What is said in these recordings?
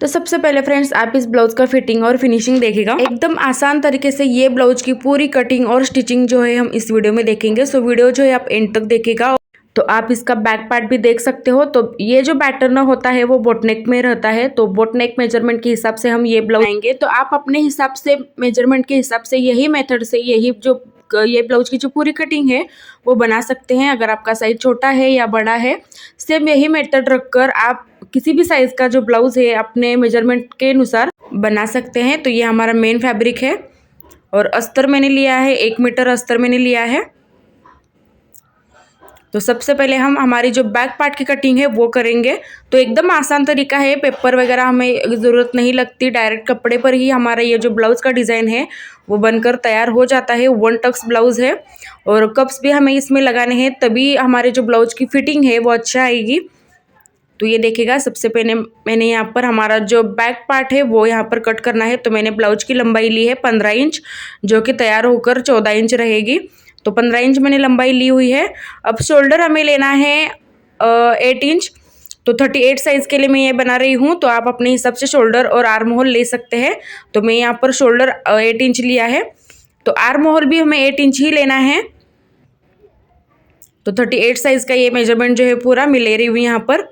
तो सबसे पहले फ्रेंड्स आप इस ब्लाउज का फिटिंग और फिनिशिंग देखिएगा। एकदम आसान तरीके से ये ब्लाउज की पूरी कटिंग और स्टिचिंग जो है हम इस वीडियो में देखेंगे। सो वीडियो जो है आप एंड तक देखिएगा। तो आप इसका बैक पार्ट भी देख सकते हो। तो ये जो पैटर्न होता है वो बोटनेक में रहता है, तो बोटनेक मेजरमेंट के हिसाब से हम ये ब्लाउज आएंगे। तो आप अपने हिसाब से मेजरमेंट के हिसाब से यही मेथड से यही जो ये ब्लाउज की जो पूरी कटिंग है वो बना सकते हैं। अगर आपका साइज छोटा है या बड़ा है, सेम यही मेथड रखकर आप किसी भी साइज का जो ब्लाउज है अपने मेजरमेंट के अनुसार बना सकते हैं। तो ये हमारा मेन फैब्रिक है और अस्तर मैंने लिया है, 1 मीटर अस्तर मैंने लिया है। तो सबसे पहले हम हमारी जो बैक पार्ट की कटिंग है वो करेंगे। तो एकदम आसान तरीका है, पेपर वगैरह हमें ज़रूरत नहीं लगती, डायरेक्ट कपड़े पर ही हमारा ये जो ब्लाउज़ का डिज़ाइन है वो बनकर तैयार हो जाता है। 1 टक्स ब्लाउज़ है और कप्स भी हमें इसमें लगाने हैं, तभी हमारे जो ब्लाउज़ की फिटिंग है वो अच्छा आएगी। तो ये देखिएगा, सबसे पहले मैंने यहाँ पर हमारा जो बैक पार्ट है वो यहाँ पर कट करना है। तो मैंने ब्लाउज की लंबाई ली है 15 इंच, जो कि तैयार होकर 14 इंच रहेगी। तो 15 इंच मैंने लंबाई ली हुई है। अब शोल्डर हमें लेना है 8 इंच। तो 38 साइज़ के लिए मैं ये बना रही हूँ, तो आप अपने हिसाब से शोल्डर और आर्म होल ले सकते हैं। तो मैं यहाँ पर शोल्डर 8 इंच लिया है, तो आर्म होल भी हमें 8 इंच ही लेना है। तो 38 साइज़ का ये मेजरमेंट जो है पूरा मैं ले रही हूँ यहाँ पर।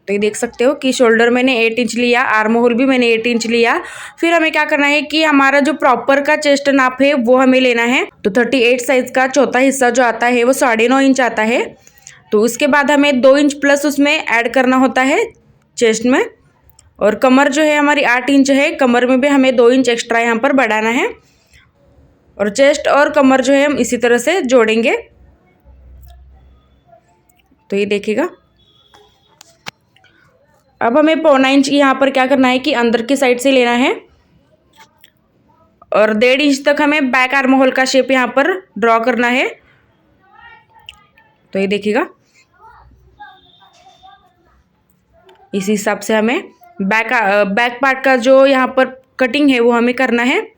तो ये देख सकते हो कि शोल्डर मैंने 8 इंच लिया, आर्म होल भी मैंने 8 इंच लिया। फिर हमें क्या करना है कि हमारा जो प्रॉपर का चेस्ट नाप है वो हमें लेना है। तो 38 साइज का चौथा हिस्सा जो आता है वो 9.5 इंच आता है। तो उसके बाद हमें 2 इंच प्लस उसमें ऐड करना होता है चेस्ट में। और कमर जो है हमारी 8 इंच है, कमर में भी हमें 2 इंच एक्स्ट्रा यहाँ पर बढ़ाना है। और चेस्ट और कमर जो है हम इसी तरह से जोड़ेंगे। तो ये देखिएगा, अब हमें 1.25 इंच यहाँ पर क्या करना है कि अंदर की साइड से लेना है और 1.5 इंच तक हमें बैक आर्म होल का शेप यहाँ पर ड्रॉ करना है। तो ये देखिएगा, इस हिसाब से हमें बैक पार्ट का जो यहाँ पर कटिंग है वो हमें करना है।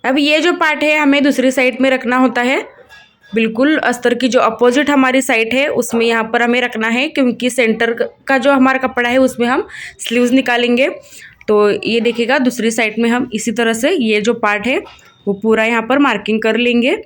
अब ये जो पार्ट है हमें दूसरी साइड में रखना होता है, बिल्कुल अस्तर की जो अपोजिट हमारी साइड है उसमें यहाँ पर हमें रखना है, क्योंकि सेंटर का जो हमारा कपड़ा है उसमें हम स्लीव्स निकालेंगे। तो ये देखिएगा, दूसरी साइड में हम इसी तरह से ये जो पार्ट है वो पूरा यहाँ पर मार्किंग कर लेंगे।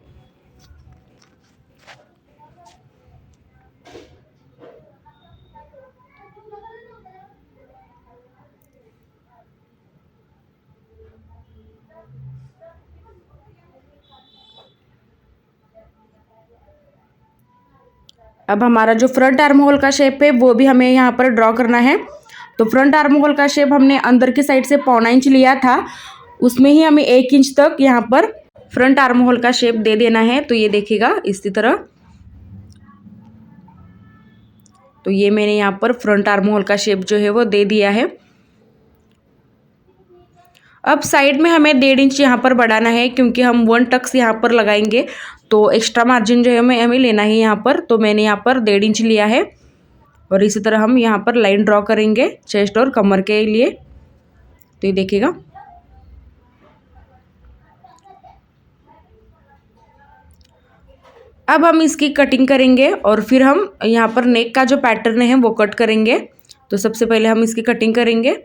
अब हमारा जो फ्रंट आर्म होल का शेप है वो भी हमें यहाँ पर ड्रॉ करना है। तो फ्रंट आर्म होल का शेप हमने अंदर की साइड से 1.25 इंच लिया था, उसमें ही हमें 1 इंच तक यहाँ पर फ्रंट आर्म होल का शेप दे देना है। तो ये देखिएगा इसी तरह। तो ये मैंने यहाँ पर फ्रंट आर्म होल का शेप जो है वो दे दिया है। अब साइड में हमें 1.5 इंच यहाँ पर बढ़ाना है, क्योंकि हम 1 टक्स यहाँ पर लगाएंगे। तो एक्स्ट्रा मार्जिन जो है हमें लेना है यहाँ पर। तो मैंने यहाँ पर 1.5 इंच लिया है और इसी तरह हम यहाँ पर लाइन ड्रॉ करेंगे चेस्ट और कमर के लिए। तो ये देखिएगा, अब हम इसकी कटिंग करेंगे और फिर हम यहाँ पर नेक का जो पैटर्न है वो कट करेंगे। तो सबसे पहले हम इसकी कटिंग करेंगे।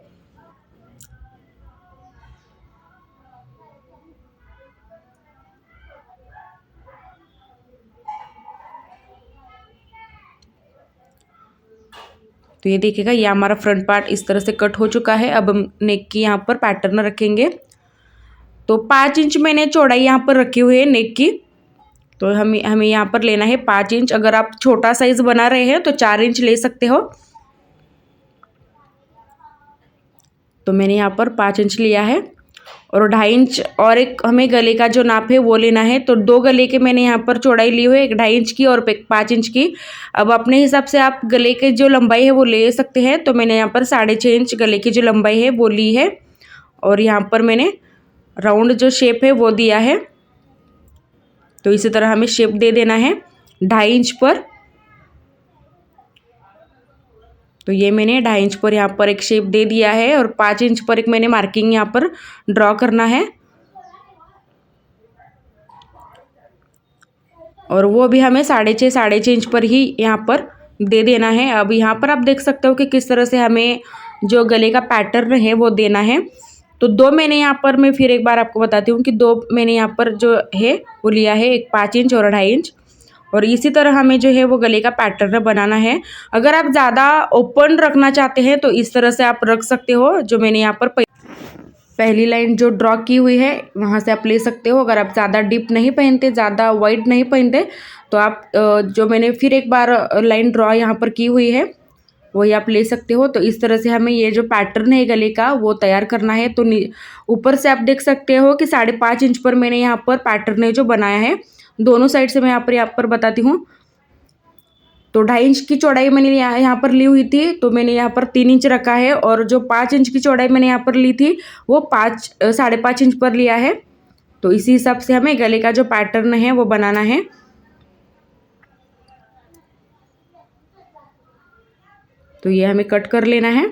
तो ये देखिएगा, ये हमारा फ्रंट पार्ट इस तरह से कट हो चुका है। अब हम नेक की यहाँ पर पैटर्न रखेंगे। तो 5 इंच मैंने चौड़ाई यहाँ पर रखी हुई है नेक की। तो हमें यहाँ पर लेना है 5 इंच। अगर आप छोटा साइज बना रहे हैं तो 4 इंच ले सकते हो। तो मैंने यहाँ पर 5 इंच लिया है और 2.5 इंच और एक हमें गले का जो नाप है वो लेना है। तो 2 गले के मैंने यहाँ पर चौड़ाई ली हुई है, एक 2.5 इंच की और एक 5 इंच की। अब अपने हिसाब से आप गले के जो लंबाई है वो ले सकते हैं। तो मैंने यहाँ पर 6.5 इंच गले की जो लंबाई है वो ली है और यहाँ पर मैंने राउंड जो शेप है वो दिया है। तो इसी तरह हमें शेप दे देना है 2.5 इंच पर। तो ये मैंने 2.5 इंच पर यहाँ पर एक शेप दे दिया है और 5 इंच पर एक मैंने मार्किंग यहाँ पर ड्रॉ करना है और वो भी हमें 6.5 इंच पर ही यहाँ पर दे देना है। अब यहाँ पर आप देख सकते हो कि किस तरह से हमें जो गले का पैटर्न है वो देना है। तो दो मैंने यहाँ पर, मैं फिर एक बार आपको बताती हूँ कि दो मैंने यहाँ पर जो है वो लिया है, एक 5 इंच और 2.5 इंच, और इसी तरह हमें जो है वो गले का पैटर्न बनाना है। अगर आप ज़्यादा ओपन रखना चाहते हैं तो इस तरह से आप रख सकते हो। जो मैंने यहाँ पर पहली लाइन जो ड्रॉ की हुई है वहाँ से आप ले सकते हो। अगर आप ज़्यादा डीप नहीं पहनते, ज़्यादा वाइड नहीं पहनते, तो आप जो मैंने फिर एक बार लाइन ड्रॉ यहाँ पर की हुई है वही आप ले सकते हो। तो इस तरह से हमें ये जो पैटर्न है गले का वो तैयार करना है। तो ऊपर से आप देख सकते हो कि 5.5 इंच पर मैंने यहाँ पर पैटर्न है जो बनाया है। दोनों साइड से मैं यहाँ पर बताती हूँ। तो 2.5 इंच की चौड़ाई मैंने यहाँ पर ली हुई थी, तो मैंने यहाँ पर 3 इंच रखा है, और जो 5 इंच की चौड़ाई मैंने यहाँ पर ली थी वो 5.5 इंच पर लिया है। तो इसी हिसाब से हमें गले का जो पैटर्न है वो बनाना है। तो ये हमें कट कर लेना है।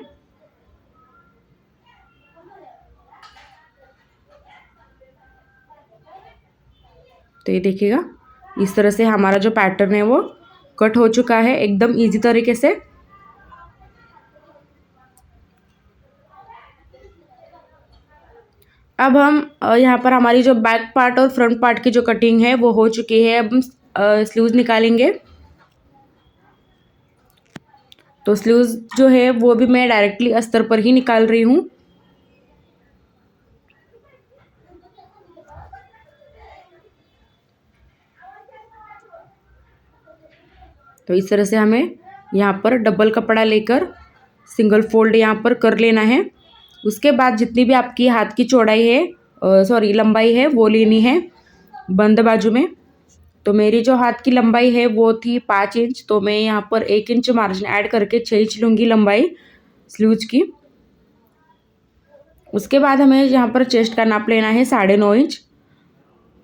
तो ये देखिएगा इस तरह से हमारा जो पैटर्न है वो कट हो चुका है एकदम इजी तरीके से। अब हम यहाँ पर हमारी जो बैक पार्ट और फ्रंट पार्ट की जो कटिंग है वो हो चुकी है। अब हम स्लीव्स निकालेंगे। तो स्लीव्स जो है वो भी मैं डायरेक्टली अस्तर पर ही निकाल रही हूँ। तो इस तरह से हमें यहाँ पर डबल कपड़ा लेकर सिंगल फोल्ड यहाँ पर कर लेना है। उसके बाद जितनी भी आपकी हाथ की चौड़ाई है, सॉरी लंबाई है, वो लेनी है बंद बाजू में। तो मेरी जो हाथ की लंबाई है वो थी 5 इंच, तो मैं यहाँ पर 1 इंच मार्जिन ऐड करके 6 इंच लूँगी लंबाई स्लीव्स की। उसके बाद हमें यहाँ पर चेस्ट का नाप लेना है 9.5 इंच।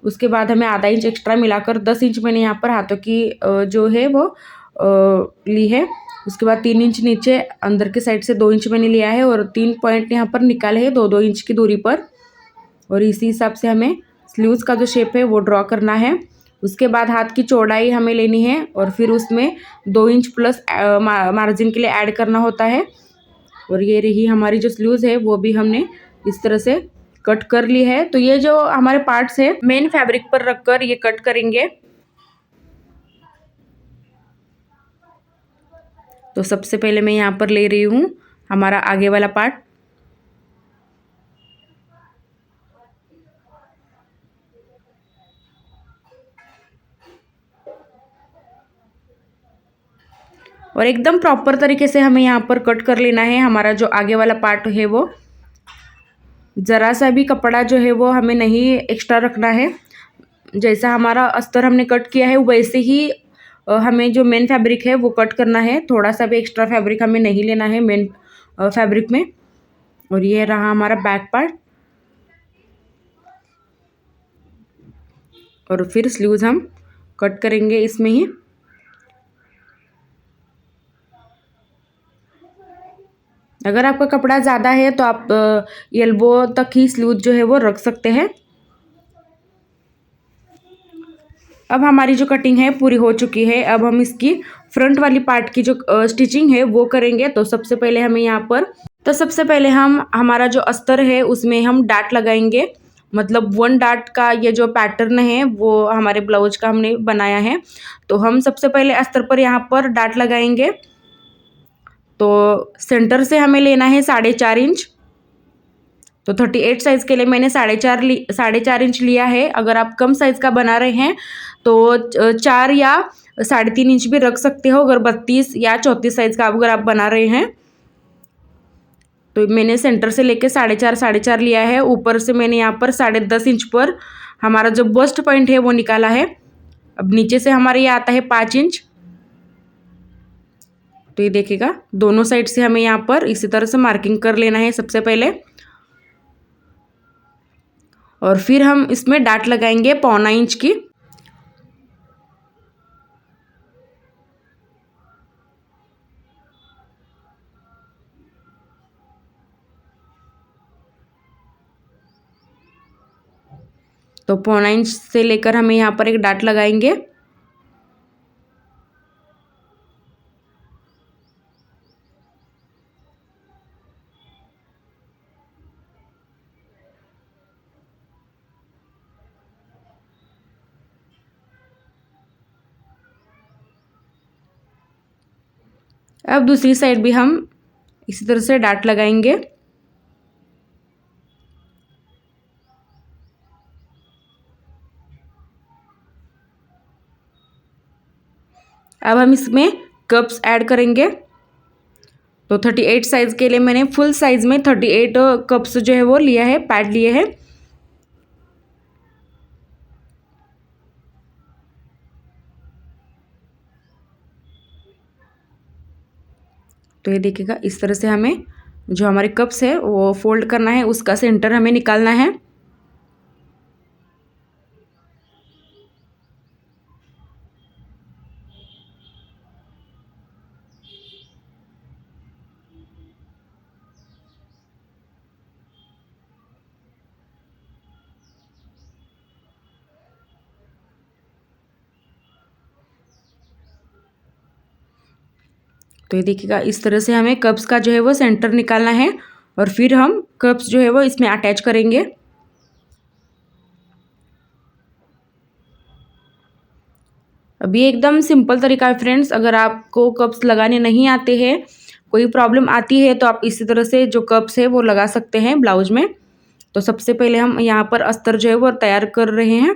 उसके बाद हमें आधा इंच एक्स्ट्रा मिलाकर 10 इंच मैंने यहाँ पर हाथों की जो है वो ली है। उसके बाद 3 इंच नीचे अंदर के साइड से 2 इंच मैंने लिया है और 3 पॉइंट यहाँ पर निकाले हैं 2-2 इंच की दूरी पर। और इसी हिसाब से हमें स्लीव्स का जो शेप है वो ड्रॉ करना है। उसके बाद हाथ की चौड़ाई हमें लेनी है और फिर उसमें 2 इंच प्लस मार्जिन के लिए ऐड करना होता है। और ये रही हमारी जो स्लीव्स है वो भी हमने इस तरह से कट कर ली है। तो ये जो हमारे पार्ट्स है मेन फैब्रिक पर रखकर ये कट करेंगे। तो सबसे पहले मैं यहाँ पर ले रही हूँ हमारा आगे वाला पार्ट। और एकदम प्रॉपर तरीके से हमें यहाँ पर कट कर लेना है। हमारा जो आगे वाला पार्ट है वो ज़रा सा भी कपड़ा जो है वो हमें नहीं एक्स्ट्रा रखना है। जैसा हमारा अस्तर हमने कट किया है वैसे ही हमें जो मेन फैब्रिक है वो कट करना है। थोड़ा सा भी एक्स्ट्रा फैब्रिक हमें नहीं लेना है मेन फैब्रिक में। और ये रहा हमारा बैक पार्ट। और फिर स्लीव्स हम कट करेंगे इसमें ही। अगर आपका कपड़ा ज़्यादा है तो आप एल्बो तक ही स्लीव जो है वो रख सकते हैं। अब हमारी जो कटिंग है पूरी हो चुकी है। अब हम इसकी फ्रंट वाली पार्ट की जो स्टिचिंग है वो करेंगे। तो सबसे पहले हम हमारा जो अस्तर है उसमें हम डाट लगाएंगे। मतलब 1 डाट का ये जो पैटर्न है वो हमारे ब्लाउज का हमने बनाया है। तो हम सबसे पहले अस्तर पर यहाँ पर डाट लगाएंगे। तो सेंटर से हमें लेना है 4.5 इंच। तो 38 साइज़ के लिए मैंने 4.5 इंच लिया है। अगर आप कम साइज़ का बना रहे हैं तो 4 या 3.5 इंच भी रख सकते हो। अगर 32 या 34 साइज़ का अगर आप बना रहे हैं तो मैंने सेंटर से लेके 4.5 लिया है। ऊपर से मैंने यहाँ पर 10.5 इंच पर हमारा जो बस्ट पॉइंट है वो निकाला है। अब नीचे से हमारे ये आता है 5 इंच। तो ये देखिएगा दोनों साइड से हमें यहाँ पर इसी तरह से मार्किंग कर लेना है सबसे पहले। और फिर हम इसमें डाट लगाएंगे 1.25 इंच की। तो 0.5 से लेकर हमें यहाँ पर एक डाट लगाएंगे। अब दूसरी साइड भी हम इसी तरह से डाट लगाएंगे। अब हम इसमें कप्स ऐड करेंगे। तो 38 साइज़ के लिए मैंने फुल साइज़ में 38 कप्स जो है वो लिया है, पैड लिए हैं। तो ये देखिएगा, इस तरह से हमें जो हमारे कप्स है वो फोल्ड करना है, उसका सेंटर हमें निकालना है। तो ये देखिएगा, इस तरह से हमें कप्स का जो है वो सेंटर निकालना है और फिर हम कप्स जो है वो इसमें अटैच करेंगे। अब ये एकदम सिंपल तरीका है फ्रेंड्स। अगर आपको कप्स लगाने नहीं आते हैं, कोई प्रॉब्लम आती है, तो आप इसी तरह से जो कप्स है वो लगा सकते हैं ब्लाउज में। तो सबसे पहले हम यहाँ पर अस्तर जो है वो तैयार कर रहे हैं।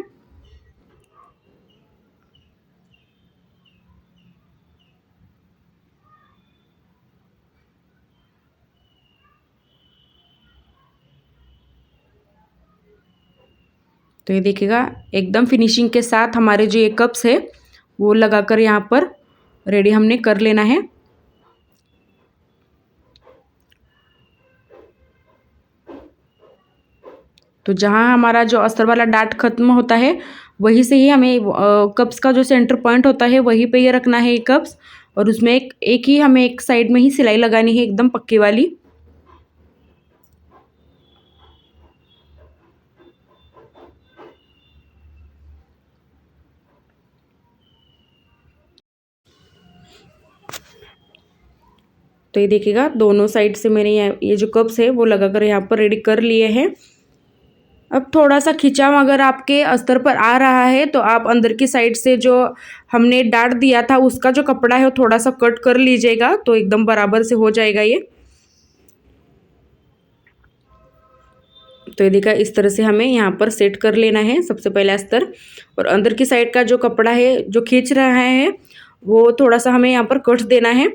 तो ये देखिएगा, एकदम फिनिशिंग के साथ हमारे जो ये कप्स है वो लगाकर यहाँ पर रेडी हमने कर लेना है। तो जहाँ हमारा जो अस्तर वाला डाट खत्म होता है, वहीं से ही हमें कप्स का जो सेंटर पॉइंट होता है वहीं पे ये रखना है ये कप्स। और उसमें एक एक ही हमें एक साइड में ही सिलाई लगानी है, एकदम पक्की वाली। तो ये देखिएगा, दोनों साइड से मैंने ये जो कप्स है वो लगाकर यहाँ पर रेडी कर लिए हैं। अब थोड़ा सा खिंचाव अगर आपके अस्तर पर आ रहा है, तो आप अंदर की साइड से जो हमने डाट दिया था उसका जो कपड़ा है वो थोड़ा सा कट कर लीजिएगा, तो एकदम बराबर से हो जाएगा ये। तो ये देखा, इस तरह से हमें यहाँ पर सेट कर लेना है सबसे पहले अस्तर। और अंदर की साइड का जो कपड़ा है जो खींच रहा है वो थोड़ा सा हमें यहाँ पर कट देना है।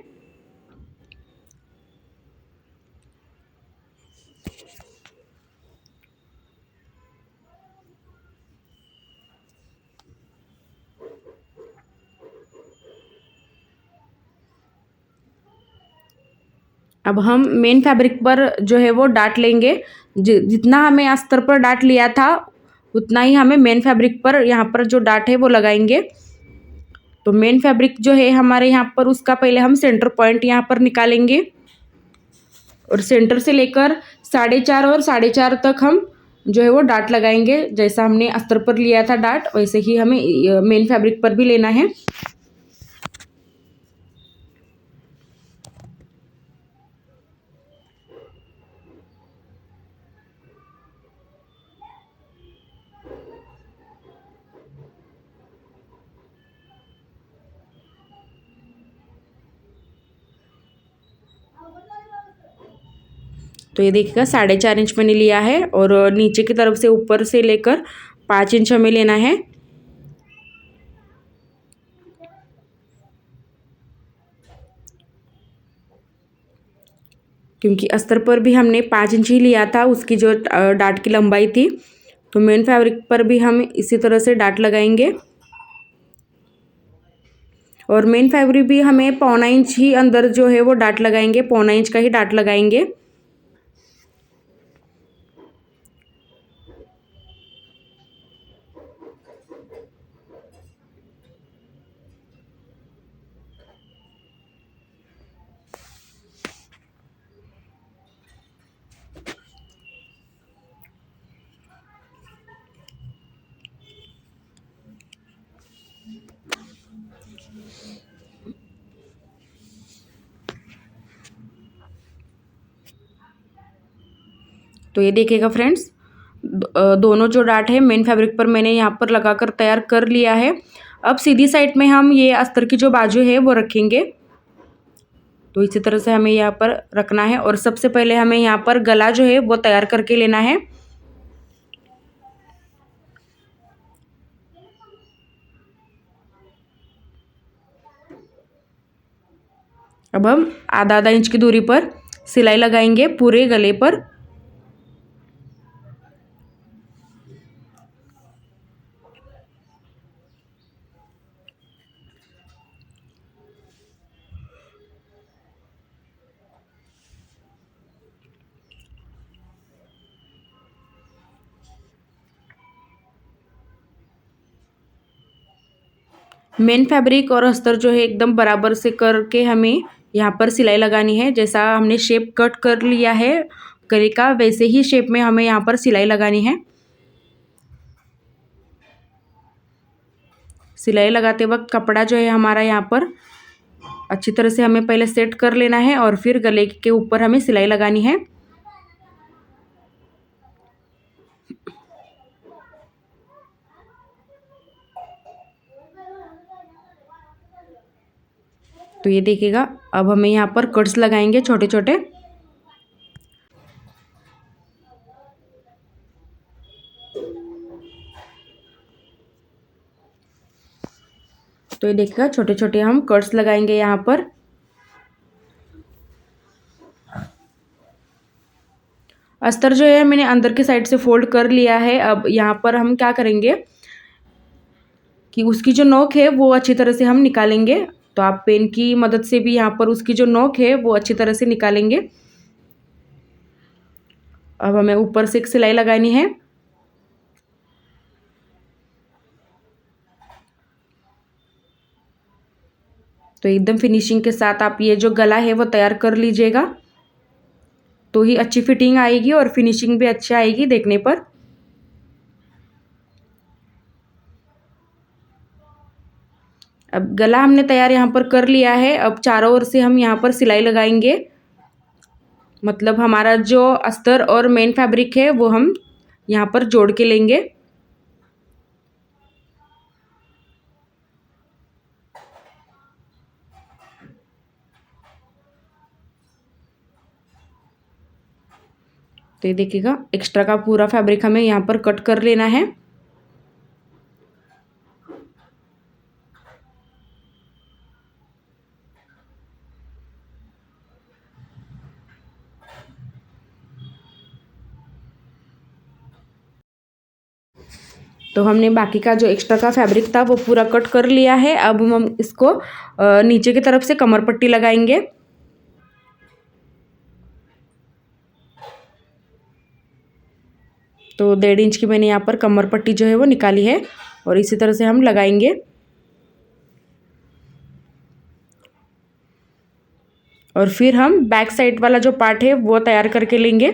अब हम मेन फैब्रिक पर जो है वो डाट लेंगे। जितना हमें अस्तर पर डाट लिया था उतना ही हमें मेन फैब्रिक पर यहाँ पर जो डाट है वो लगाएंगे। तो मेन फैब्रिक जो है हमारे यहाँ पर, उसका पहले हम सेंटर पॉइंट यहाँ पर निकालेंगे और सेंटर से लेकर 4.5 और 4.5 तक हम जो है वो डाट लगाएंगे। जैसा हमने अस्तर पर लिया था डाट, वैसे ही हमें मेन फैब्रिक पर भी लेना है। तो ये देखिएगा, 4.5 इंच मैंने लिया है और नीचे की तरफ से ऊपर से लेकर 5 इंच हमें लेना है। क्योंकि अस्तर पर भी हमने 5 इंच ही लिया था, उसकी जो डाट की लंबाई थी। तो मेन फैब्रिक पर भी हम इसी तरह से डाट लगाएंगे और मेन फैब्रिक भी हमें 1.25 इंच ही अंदर जो है वो डाट लगाएंगे, 1.25 इंच का ही डाट लगाएंगे। तो ये देखिएगा फ्रेंड्स, दोनों जो डार्ट है मेन फैब्रिक पर मैंने यहाँ पर लगाकर तैयार कर लिया है। अब सीधी साइड में हम ये अस्तर की जो बाजू है वो रखेंगे। तो इसी तरह से हमें यहाँ पर रखना है और सबसे पहले हमें यहाँ पर गला जो है वो तैयार करके लेना है। अब हम आधा आधा इंच की दूरी पर सिलाई लगाएंगे पूरे गले पर। मेन फैब्रिक और अस्तर जो है एकदम बराबर से करके हमें यहाँ पर सिलाई लगानी है। जैसा हमने शेप कट कर लिया है गले का, वैसे ही शेप में हमें यहाँ पर सिलाई लगानी है। सिलाई लगाते वक्त कपड़ा जो है हमारा यहाँ पर अच्छी तरह से हमें पहले सेट कर लेना है और फिर गले के ऊपर हमें सिलाई लगानी है। तो ये देखिएगा, अब हमें यहाँ पर कट्स लगाएंगे छोटे छोटे। तो ये देखिएगा, छोटे छोटे हम कट्स लगाएंगे यहाँ पर। अस्तर जो है मैंने अंदर की साइड से फोल्ड कर लिया है। अब यहाँ पर हम क्या करेंगे कि उसकी जो नोक है वो अच्छी तरह से हम निकालेंगे। तो आप पेन की मदद से भी यहाँ पर उसकी जो नोक है वो अच्छी तरह से निकालेंगे। अब हमें ऊपर से एक सिलाई लगानी है। तो एकदम फिनिशिंग के साथ आप ये जो गला है वो तैयार कर लीजिएगा, तो ही अच्छी फिटिंग आएगी और फिनिशिंग भी अच्छी आएगी देखने पर। अब गला हमने तैयार यहाँ पर कर लिया है। अब चारों ओर से हम यहाँ पर सिलाई लगाएंगे, मतलब हमारा जो अस्तर और मेन फैब्रिक है वो हम यहाँ पर जोड़ के लेंगे। तो ये देखिएगा, एक्स्ट्रा का पूरा फैब्रिक हमें यहाँ पर कट कर लेना है। तो हमने बाकी का जो एक्स्ट्रा का फैब्रिक था वो पूरा कट कर लिया है। अब हम इसको नीचे की तरफ से कमर पट्टी लगाएंगे। तो 1.5 इंच की मैंने यहाँ पर कमर पट्टी जो है वो निकाली है और इसी तरह से हम लगाएंगे। और फिर हम बैक साइड वाला जो पार्ट है वो तैयार करके लेंगे।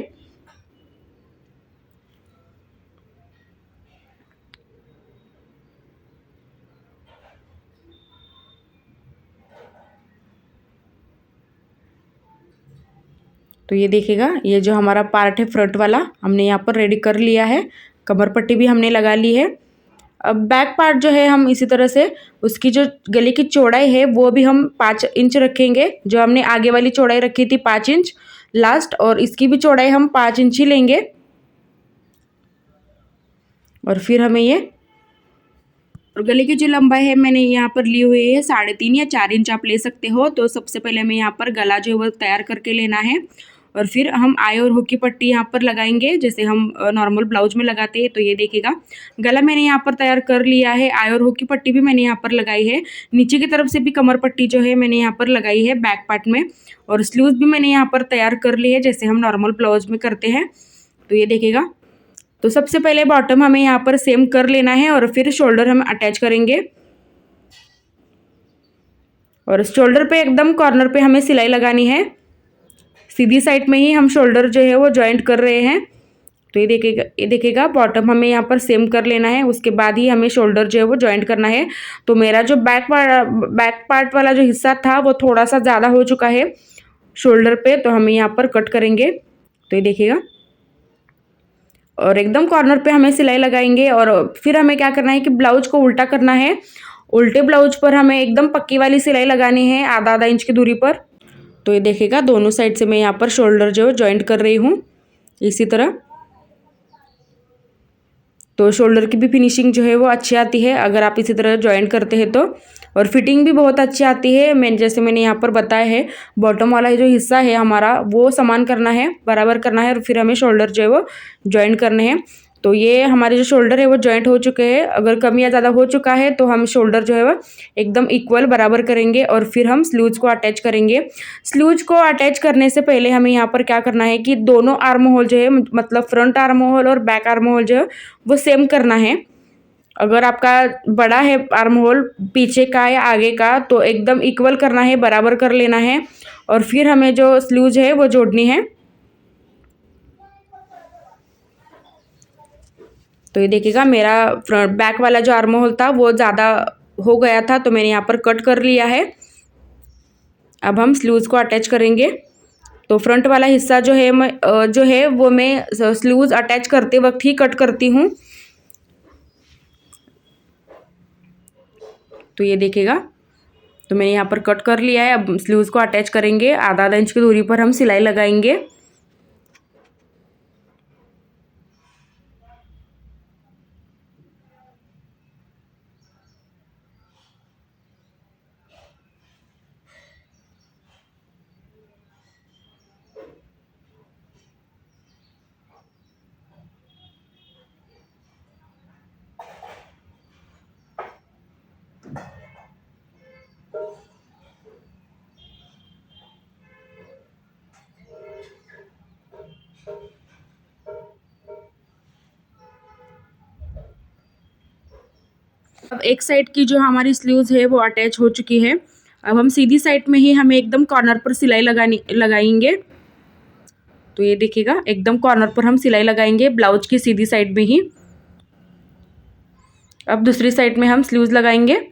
तो ये देखिएगा, ये जो हमारा पार्ट है फ्रंट वाला हमने यहाँ पर रेडी कर लिया है। कमर पट्टी भी हमने लगा ली है। अब बैक पार्ट जो है हम इसी तरह से उसकी जो गले की चौड़ाई है वो भी हम 5 इंच रखेंगे। जो हमने आगे वाली चौड़ाई रखी थी 5 इंच लास्ट, और इसकी भी चौड़ाई हम 5 इंच ही लेंगे। और फिर हमें ये और गले की जो लंबाई है मैंने यहाँ पर ली हुई है 3.5 या 4 इंच आप ले सकते हो। तो सबसे पहले हमें यहाँ पर गला जो है वो तैयार करके लेना है और फिर हम आई और हुक की पट्टी यहाँ पर लगाएंगे जैसे हम नॉर्मल ब्लाउज में लगाते हैं। तो ये देखिएगा, गला मैंने यहाँ पर तैयार कर लिया है। आई और हुक की पट्टी भी मैंने यहाँ पर लगाई है। नीचे की तरफ से भी कमर पट्टी जो है मैंने यहाँ पर लगाई है बैक पार्ट में, और स्लीव्स भी मैंने यहाँ पर तैयार कर ली है जैसे हम नॉर्मल ब्लाउज में करते हैं। तो ये देखिएगा, तो सबसे पहले बॉटम हमें यहाँ पर सेम कर लेना है और फिर शोल्डर हम अटैच करेंगे। और शोल्डर पे एकदम कॉर्नर पे हमें सिलाई लगानी है। सीधी साइड में ही हम शोल्डर जो है वो जॉइंट कर रहे हैं। तो ये देखिएगा बॉटम हमें यहाँ पर सेम कर लेना है, उसके बाद ही हमें शोल्डर जो है वो जॉइंट करना है। तो मेरा जो बैक पार्ट वाला जो हिस्सा था वो थोड़ा सा ज़्यादा हो चुका है शोल्डर पे, तो हमें यहाँ पर कट करेंगे। तो ये देखिएगा, और एकदम कॉर्नर पे हमें सिलाई लगाएंगे। और फिर हमें क्या करना है कि ब्लाउज को उल्टा करना है। उल्टे ब्लाउज पर हमें एकदम पक्की वाली सिलाई लगानी है आधा आधा इंच की दूरी पर। तो ये देखिएगा दोनों साइड से मैं यहाँ पर शोल्डर जो जॉइंट कर रही हूँ इसी तरह। तो शोल्डर की भी फिनिशिंग जो है वो अच्छी आती है अगर आप इसी तरह जॉइंट करते हैं तो। और फिटिंग भी बहुत अच्छी आती है। जैसे मैंने यहाँ पर बताया है, बॉटम वाला जो हिस्सा है हमारा वो समान करना है, बराबर करना है, और फिर हमें शोल्डर जो है वो जॉइंट करने हैं। तो ये हमारे जो शोल्डर है वो जॉइंट हो चुके हैं। अगर कम या ज़्यादा हो चुका है तो हम शोल्डर जो है वो एकदम इक्वल बराबर करेंगे और फिर हम स्लीव्स को अटैच करेंगे। स्लीव्स को अटैच करने से पहले हमें यहाँ पर क्या करना है कि दोनों आर्म होल जो है, मतलब फ्रंट आर्म होल और बैक आर्म होल जो है वो सेम करना है। अगर आपका बड़ा है आर्म होल पीछे का या आगे का तो एकदम इक्वल करना है, बराबर कर लेना है और फिर हमें जो स्लीव्स है वो जोड़नी है। तो ये देखिएगा मेरा फ्रंट बैक वाला जो आर्म होल था वो ज़्यादा हो गया था तो मैंने यहाँ पर कट कर लिया है। अब हम स्लीव्स को अटैच करेंगे। तो फ्रंट वाला हिस्सा जो है वो मैं स्लीव्स अटैच करते वक्त ही कट करती हूँ। तो ये देखिएगा तो मैंने यहाँ पर कट कर लिया है। अब स्लीव्स को अटैच करेंगे, आधा आधा इंच की दूरी पर हम सिलाई लगाएंगे। अब एक साइड की जो हमारी स्लीव्स है वो अटैच हो चुकी है। अब हम सीधी साइड में ही हमें एकदम कॉर्नर पर सिलाई लगाएंगे। तो ये देखिएगा एकदम कॉर्नर पर हम सिलाई लगाएंगे ब्लाउज की सीधी साइड में ही। अब दूसरी साइड में हम स्लीव्स लगाएंगे।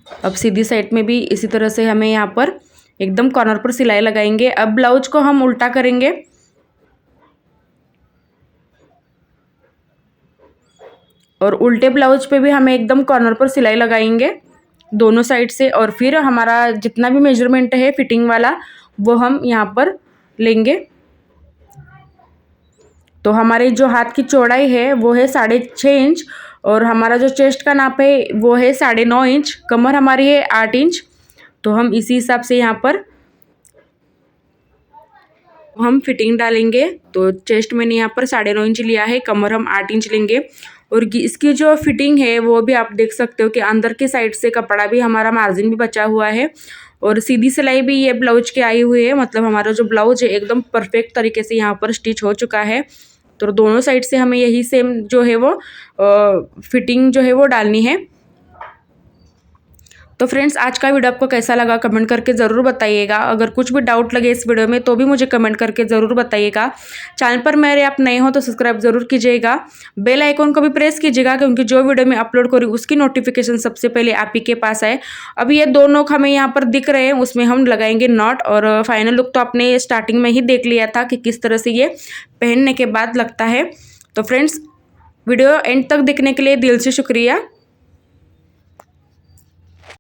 अब सीधी साइड में भी इसी तरह से हमें यहाँ पर एकदम कॉर्नर पर सिलाई लगाएंगे। अब ब्लाउज को हम उल्टा करेंगे और उल्टे ब्लाउज पे भी हमें एकदम कॉर्नर पर सिलाई लगाएंगे दोनों साइड से। और फिर हमारा जितना भी मेजरमेंट है फिटिंग वाला वो हम यहाँ पर लेंगे। तो हमारे जो हाथ की चौड़ाई है वो है 6.5 इंच और हमारा जो चेस्ट का नाप है वो है 9.5 इंच। कमर हमारी है 8 इंच। तो हम इसी हिसाब से यहाँ पर हम फिटिंग डालेंगे। तो चेस्ट मैंने यहाँ पर 9.5 इंच लिया है, कमर हम 8 इंच लेंगे। और इसकी जो फिटिंग है वो भी आप देख सकते हो कि अंदर के साइड से कपड़ा भी हमारा मार्जिन भी बचा हुआ है और सीधी सिलाई भी ये ब्लाउज की आई हुई है। मतलब हमारा जो ब्लाउज है एकदम परफेक्ट तरीके से यहाँ पर स्टिच हो चुका है। तो दोनों साइड से हमें यही सेम जो है वो फिटिंग जो है वो डालनी है। तो फ्रेंड्स आज का वीडियो आपको कैसा लगा कमेंट करके ज़रूर बताइएगा। अगर कुछ भी डाउट लगे इस वीडियो में तो भी मुझे कमेंट करके ज़रूर बताइएगा। चैनल पर मेरे आप नए हो तो सब्सक्राइब ज़रूर कीजिएगा, बेल आइकॉन को भी प्रेस कीजिएगा क्योंकि जो वीडियो मैं अपलोड करूँ उसकी नोटिफिकेशन सबसे पहले आप ही के पास आए। अब ये दो नोक हमें यहाँ पर दिख रहे हैं, उसमें हम लगाएंगे नॉट। और फाइनल लुक तो आपने स्टार्टिंग में ही देख लिया था कि किस तरह से ये पहनने के बाद लगता है। तो फ्रेंड्स वीडियो एंड तक देखने के लिए दिल से शुक्रिया।